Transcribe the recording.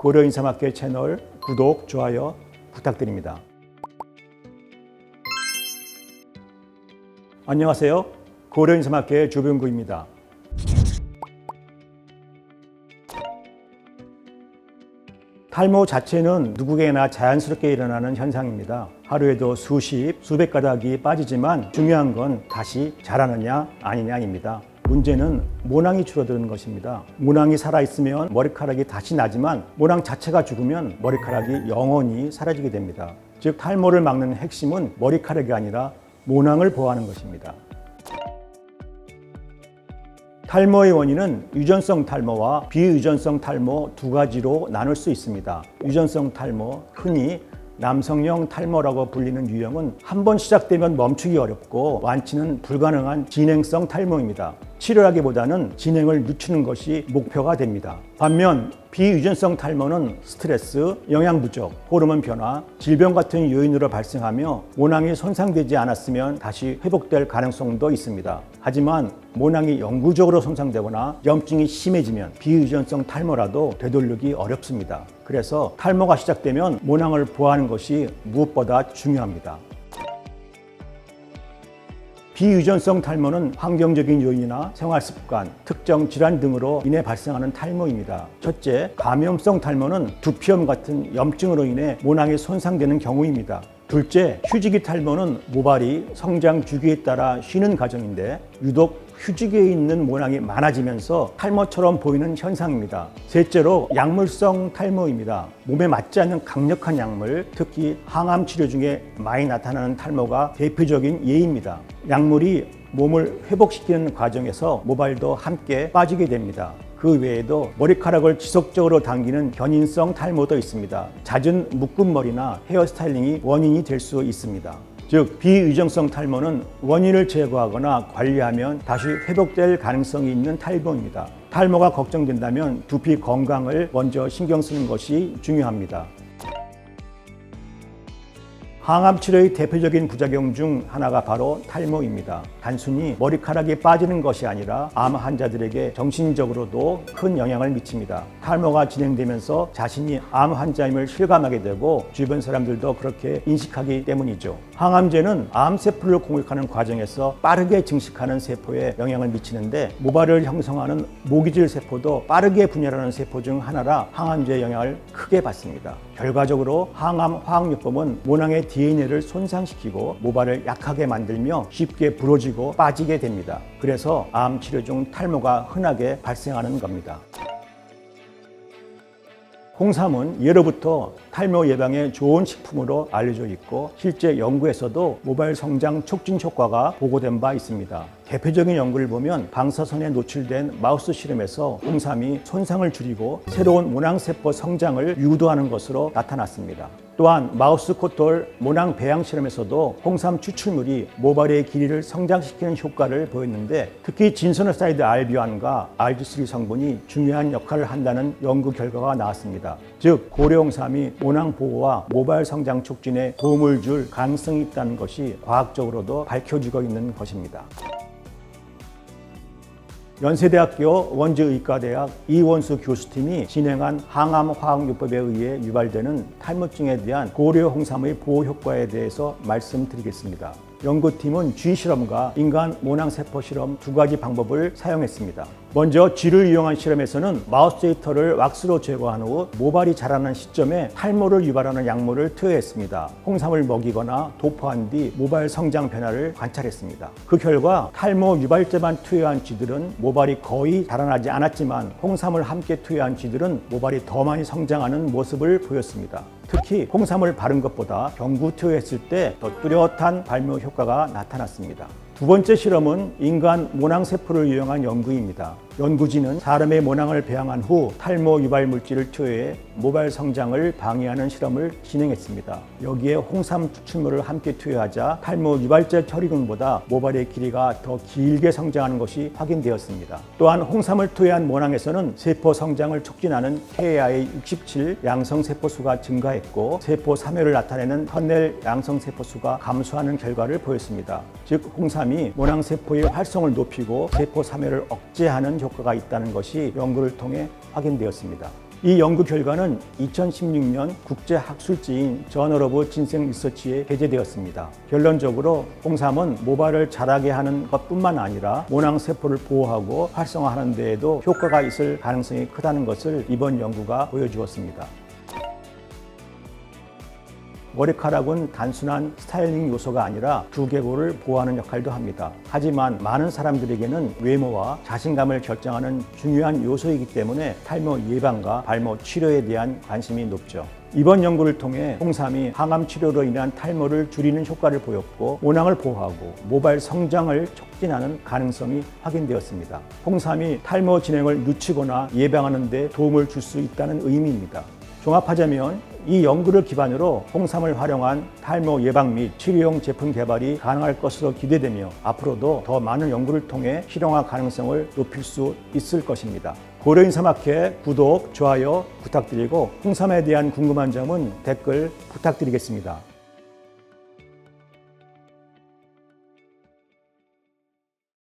고려인삼학회 채널 구독, 좋아요 부탁드립니다. 안녕하세요. 고려인삼학회 조병구입니다. 탈모 자체는 누구에게나 자연스럽게 일어나는 현상입니다. 하루에도 수십, 수백 가닥이 빠지지만 중요한 건 다시 자라느냐 아니냐입니다. 문제는 모낭이 줄어드는 것입니다. 모낭이 살아있으면 머리카락이 다시 나지만 모낭 자체가 죽으면 머리카락이 영원히 사라지게 됩니다. 즉 탈모를 막는 핵심은 머리카락이 아니라 모낭을 보호하는 것입니다. 탈모의 원인은 유전성 탈모와 비유전성 탈모 두 가지로 나눌 수 있습니다. 유전성 탈모, 흔히 남성형 탈모라고 불리는 유형은 한 번 시작되면 멈추기 어렵고 완치는 불가능한 진행성 탈모입니다. 치료하기보다는 진행을 늦추는 것이 목표가 됩니다. 반면 비유전성 탈모는 스트레스, 영양 부족, 호르몬 변화, 질병 같은 요인으로 발생하며 모낭이 손상되지 않았으면 다시 회복될 가능성도 있습니다. 하지만 모낭이 영구적으로 손상되거나 염증이 심해지면 비유전성 탈모라도 되돌리기 어렵습니다. 그래서 탈모가 시작되면 모낭을 보호하는 것이 무엇보다 중요합니다. 비유전성 탈모는 환경적인 요인이나 생활습관, 특정 질환 등으로 인해 발생하는 탈모입니다. 첫째, 감염성 탈모는 두피염 같은 염증으로 인해 모낭이 손상되는 경우입니다. 둘째, 휴지기 탈모는 모발이 성장 주기에 따라 쉬는 과정인데 유독 휴지기에 있는 모낭이 많아지면서 탈모처럼 보이는 현상입니다. 셋째로 약물성 탈모입니다. 몸에 맞지 않는 강력한 약물, 특히 항암 치료 중에 많이 나타나는 탈모가 대표적인 예입니다. 약물이 몸을 회복시키는 과정에서 모발도 함께 빠지게 됩니다. 그 외에도 머리카락을 지속적으로 당기는 견인성 탈모도 있습니다. 잦은 묶은 머리나 헤어스타일링이 원인이 될 수 있습니다. 즉 비유전성 탈모는 원인을 제거하거나 관리하면 다시 회복될 가능성이 있는 탈모입니다. 탈모가 걱정된다면 두피 건강을 먼저 신경 쓰는 것이 중요합니다. 항암 치료의 대표적인 부작용 중 하나가 바로 탈모입니다. 단순히 머리카락이 빠지는 것이 아니라 암 환자들에게 정신적으로도 큰 영향을 미칩니다. 탈모가 진행되면서 자신이 암 환자임을 실감하게 되고 주변 사람들도 그렇게 인식하기 때문이죠. 항암제는 암세포를 공격하는 과정에서 빠르게 증식하는 세포에 영향을 미치는데 모발을 형성하는 모기질 세포도 빠르게 분열하는 세포 중 하나라 항암제의 영향을 크게 받습니다. 결과적으로 항암 화학요법은 모낭의 DNA를 손상시키고 모발을 약하게 만들며 쉽게 부러지고 빠지게 됩니다. 그래서 암 치료 중 탈모가 흔하게 발생하는 겁니다. 홍삼은 예로부터 탈모 예방에 좋은 식품으로 알려져 있고 실제 연구에서도 모발 성장 촉진 효과가 보고된 바 있습니다. 대표적인 연구를 보면 방사선에 노출된 마우스 실험에서 홍삼이 손상을 줄이고 새로운 모낭세포 성장을 유도하는 것으로 나타났습니다. 또한 마우스 코털 모낭 배양 실험에서도 홍삼 추출물이 모발의 길이를 성장시키는 효과를 보였는데 특히 진소노사이드 알비안과 RG3 성분이 중요한 역할을 한다는 연구 결과가 나왔습니다. 즉 고려홍삼이 모낭 보호와 모발 성장 촉진에 도움을 줄 가능성이 있다는 것이 과학적으로도 밝혀지고 있는 것입니다. 연세대학교 원주의과대학 이원수 교수팀이 진행한 항암 화학요법에 의해 유발되는 탈모증에 대한 고려 홍삼의 보호 효과에 대해서 말씀드리겠습니다. 연구팀은 쥐 실험과 인간 모낭세포 실험 두 가지 방법을 사용했습니다. 먼저 쥐를 이용한 실험에서는 마우스의 털을 왁스로 제거한 후 모발이 자라는 시점에 탈모를 유발하는 약물을 투여했습니다. 홍삼을 먹이거나 도포한 뒤 모발 성장 변화를 관찰했습니다. 그 결과 탈모 유발제만 투여한 쥐들은 모발이 거의 자라나지 않았지만 홍삼을 함께 투여한 쥐들은 모발이 더 많이 성장하는 모습을 보였습니다. 특히 홍삼을 바른 것보다 경구 투여했을 때 더 뚜렷한 발모 효과가 나타났습니다. 두 번째 실험은 인간 모낭세포를 이용한 연구입니다. 연구진은 사람의 모낭을 배양한 후 탈모 유발 물질을 투여해 모발 성장을 방해하는 실험을 진행했습니다. 여기에 홍삼 추출물을 함께 투여하자 탈모 유발제 처리군보다 모발의 길이가 더 길게 성장하는 것이 확인되었습니다. 또한 홍삼을 투여한 모낭에서는 세포 성장을 촉진하는 KI67 양성세포 수가 증가했고 세포 사멸을 나타내는 터넬 양성세포 수가 감소하는 결과를 보였습니다. 즉 홍삼이 모낭세포의 활성을 높이고 세포 사멸을 억제하는 효과가 있다는 것이 연구를 통해 확인되었습니다. 이 연구 결과는 2016년 국제학술지인 저널 오브 진생 리서치에 게재되었습니다. 결론적으로 홍삼은 모발을 자라게 하는 것뿐만 아니라 모낭세포를 보호하고 활성화하는 데에도 효과가 있을 가능성이 크다는 것을 이번 연구가 보여주었습니다. 머리카락은 단순한 스타일링 요소가 아니라 두개골을 보호하는 역할도 합니다. 하지만 많은 사람들에게는 외모와 자신감을 결정하는 중요한 요소이기 때문에 탈모 예방과 발모 치료에 대한 관심이 높죠. 이번 연구를 통해 홍삼이 항암 치료로 인한 탈모를 줄이는 효과를 보였고 모낭을 보호하고 모발 성장을 촉진하는 가능성이 확인되었습니다. 홍삼이 탈모 진행을 늦추거나 예방하는 데 도움을 줄 수 있다는 의미입니다. 종합하자면 이 연구를 기반으로 홍삼을 활용한 탈모 예방 및 치료용 제품 개발이 가능할 것으로 기대되며 앞으로도 더 많은 연구를 통해 실용화 가능성을 높일 수 있을 것입니다. 고려인삼학회 구독, 좋아요 부탁드리고 홍삼에 대한 궁금한 점은 댓글 부탁드리겠습니다.